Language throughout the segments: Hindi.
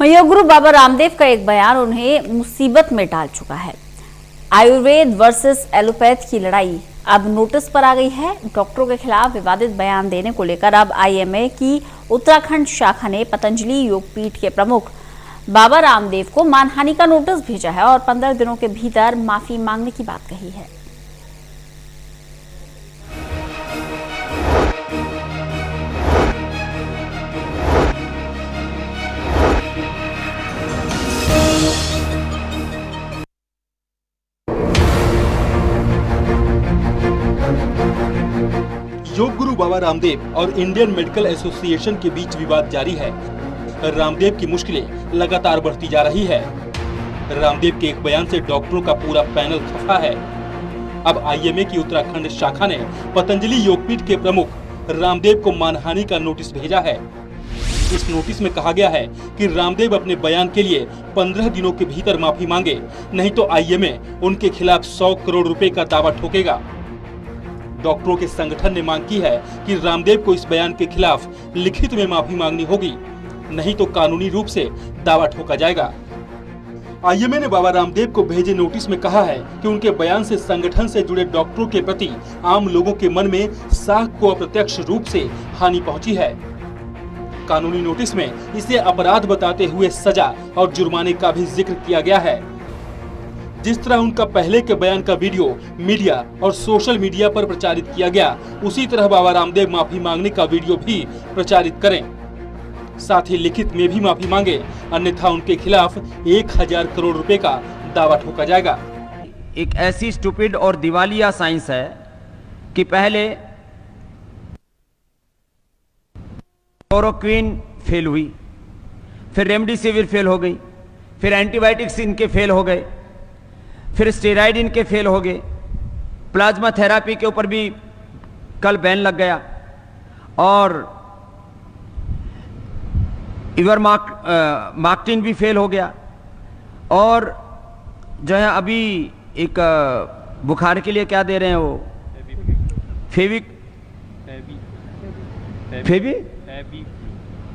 योग गुरु बाबा रामदेव का एक बयान उन्हें मुसीबत में डाल चुका है। आयुर्वेद वर्सेस एलोपैथ की लड़ाई अब नोटिस पर आ गई है। डॉक्टरों के खिलाफ विवादित बयान देने को लेकर अब आईएमए की उत्तराखंड शाखा ने पतंजलि योगपीठ के प्रमुख बाबा रामदेव को मानहानि का नोटिस भेजा है और 15 दिनों के भीतर माफी मांगने की बात कही है। योग गुरु बाबा रामदेव और इंडियन मेडिकल एसोसिएशन के बीच विवाद जारी है। रामदेव की मुश्किलें लगातार बढ़ती जा रही है। रामदेव के एक बयान से डॉक्टरों का पूरा पैनल खफा है। अब आईएमए की उत्तराखंड शाखा ने पतंजलि योगपीठ के प्रमुख रामदेव को मानहानि का नोटिस भेजा है। इस नोटिस में कहा गया है कि रामदेव अपने बयान के लिए 15 दिनों के भीतर माफी मांगे, नहीं तो आईएमए उनके खिलाफ 100 करोड़ रुपए का दावा ठोकेगा। डॉक्टरों के संगठन ने मांग की है कि रामदेव को इस बयान के खिलाफ लिखित में माफी मांगनी होगी, नहीं तो कानूनी रूप से दावा ठोका जाएगा। आईएमए ने बाबा रामदेव को भेजे नोटिस में कहा है कि उनके बयान से संगठन से जुड़े डॉक्टरों के प्रति आम लोगों के मन में साख को अप्रत्यक्ष रूप से हानि पहुंची है। कानूनी नोटिस में इसे अपराध बताते हुए सजा और जुर्माने का भी जिक्र किया गया है। जिस तरह उनका पहले के बयान का वीडियो मीडिया और सोशल मीडिया पर प्रचारित किया गया, उसी तरह बाबा रामदेव माफी मांगने का वीडियो भी प्रचारित करें, साथ ही लिखित में भी माफी मांगे, अन्यथा उनके खिलाफ 1000 करोड़ रुपए का दावा ठोका जाएगा। एक ऐसी स्टूपिड और दिवालिया साइंस है कि पहले क्लोरोक्विन फेल हुई, फिर रेमडेसिविर फेल हो गई, फिर एंटीबायोटिक्स इनके फेल हो गए, फिर स्टेरॉइड इनके फेल हो गए, प्लाज्मा थेरापी के ऊपर भी कल बैन लग गया, और इवरमाक्टिन भी फेल हो गया, और जो है अभी एक बुखार के लिए क्या दे रहे हैं वो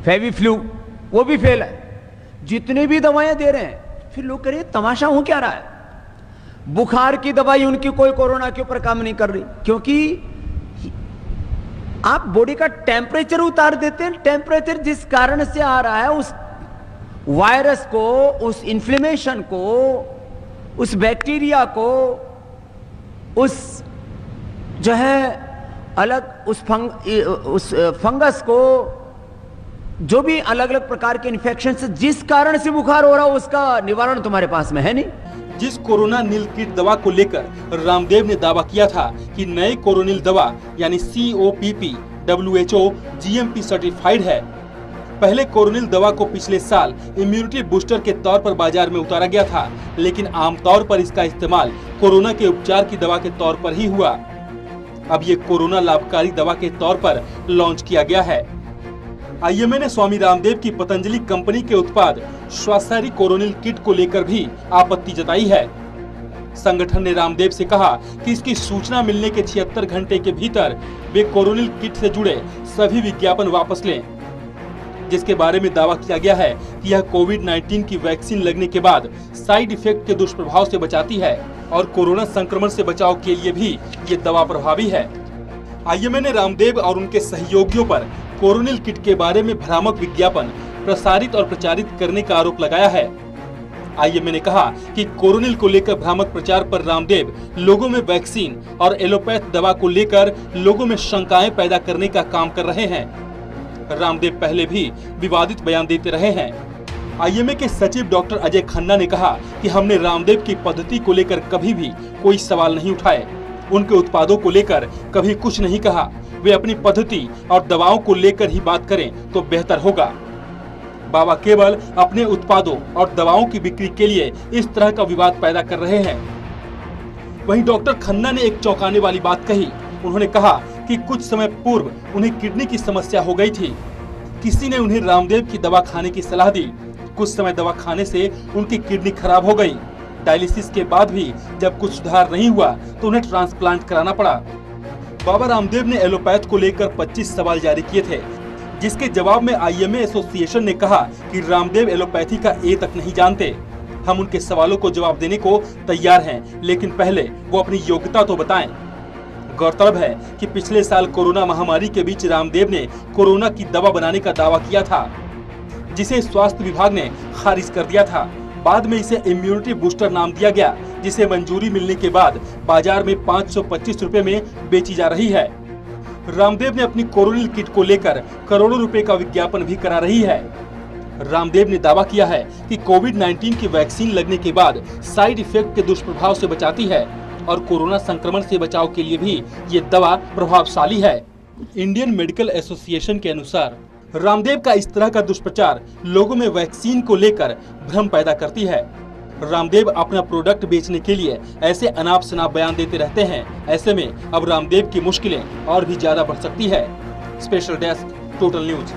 फेविफ्लू, वो भी फेल है। जितने भी दवाएं दे रहे हैं, फिर लोग कह रहे हैं तमाशा हो क्या रहा है। बुखार की दवाई उनकी कोई कोरोना के ऊपर काम नहीं कर रही, क्योंकि आप बॉडी का टेम्परेचर उतार देते हैं। टेम्परेचर जिस कारण से आ रहा है, उस वायरस को, उस इन्फ्लेमेशन को, उस बैक्टीरिया को, उस जो है अलग उस फंगस को, जो भी अलग अलग प्रकार के इन्फेक्शन से जिस कारण से बुखार हो रहा हो, उसका निवारण तुम्हारे पास में है नहीं। जिस कोरोना नील किट दवा को लेकर रामदेव ने दावा किया था कि नए कोरोनिल दवा यानी COPP WHO GMP सर्टिफाइड है। पहले कोरोनिल दवा को पिछले साल इम्यूनिटी बूस्टर के तौर पर बाजार में उतारा गया था, लेकिन आमतौर पर इसका इस्तेमाल कोरोना के उपचार की दवा के तौर पर ही हुआ। अब ये कोरोना लाभकारी दवा के तौर पर लॉन्च किया गया है। आईएमए ने स्वामी रामदेव की पतंजलि कंपनी के उत्पाद श्वासारी कोरोनिल किट को लेकर भी आपत्ति जताई है। संगठन ने रामदेव से कहा कि इसकी सूचना मिलने के 76 घंटे के भीतर वे कोरोनिल किट से जुड़े सभी विज्ञापन वापस लें, जिसके बारे में दावा किया गया है कि यह कोविड-19 की वैक्सीन लगने के बाद साइड इफेक्ट के दुष्प्रभाव से बचाती है और कोरोना संक्रमण से बचाव के लिए भी ये दवा प्रभावी है। आईएमए ने रामदेव और उनके सहयोगियों पर कोरोनिल किट के बारे में भ्रामक विज्ञापन प्रसारित और प्रचारित करने का आरोप लगाया है। आईएमए ने कहा कि कोरोनिल को लेकर भ्रामक प्रचार पर रामदेव लोगों में वैक्सीन और एलोपैथ दवा को लेकर लोगों में शंकाएं पैदा करने का काम कर रहे हैं। रामदेव पहले भी विवादित बयान देते रहे हैं। आईएमए के सचिव डॉक्टर अजय खन्ना ने कहा कि हमने रामदेव की पद्धति को लेकर कभी भी कोई सवाल नहीं उठाए, उनके उत्पादों को लेकर कभी कुछ नहीं कहा। वे अपनी पद्धति और दवाओं को लेकर ही बात करें तो बेहतर होगा। बाबा केवल अपने उत्पादों और दवाओं की बिक्री के लिए इस तरह का विवाद पैदा कर रहे हैं। वहीं डॉक्टर खन्ना ने एक चौंकाने वाली बात कही। उन्होंने कहा कि कुछ समय पूर्व उन्हें किडनी की समस्या हो गई थी। किसी ने उन्हें रामदेव की दवा खाने की सलाह दी। कुछ समय दवा खाने से उनकी किडनी खराब हो गई। डायलिसिस के बाद भी जब कुछ सुधार नहीं हुआ तो उन्हें ट्रांसप्लांट कराना पड़ा। बाबा रामदेव ने एलोपैथ को लेकर 25 सवाल जारी किए थे, जिसके जवाब में आईएमए एसोसिएशन ने कहा कि रामदेव एलोपैथी का ए तक नहीं जानते। हम उनके सवालों को जवाब देने को तैयार हैं, लेकिन पहले वो अपनी योग्यता तो बताएं। गौरतलब है कि पिछले साल कोरोना महामारी के बीच रामदेव ने कोरोना की दवा बनाने का दावा किया था, जिसे स्वास्थ्य विभाग ने खारिज कर दिया था। बाद में इसे इम्यूनिटी बूस्टर नाम दिया गया, जिसे मंजूरी मिलने के बाद बाजार में 525 रुपए में बेची जा रही है। रामदेव ने अपनी कोरोनिल किट को लेकर करोड़ों रुपए का विज्ञापन भी करा रही है। रामदेव ने दावा किया है कि कोविड-19 की वैक्सीन लगने के बाद साइड इफेक्ट के दुष्प्रभाव से बचाती है और कोरोना संक्रमण से बचाव के लिए भी ये दवा प्रभावशाली है। इंडियन मेडिकल एसोसिएशन के अनुसार रामदेव का इस तरह का दुष्प्रचार लोगों में वैक्सीन को लेकर भ्रम पैदा करती है। रामदेव अपना प्रोडक्ट बेचने के लिए ऐसे अनाप शनाप बयान देते रहते हैं। ऐसे में अब रामदेव की मुश्किलें और भी ज्यादा बढ़ सकती है। Special desk, total news.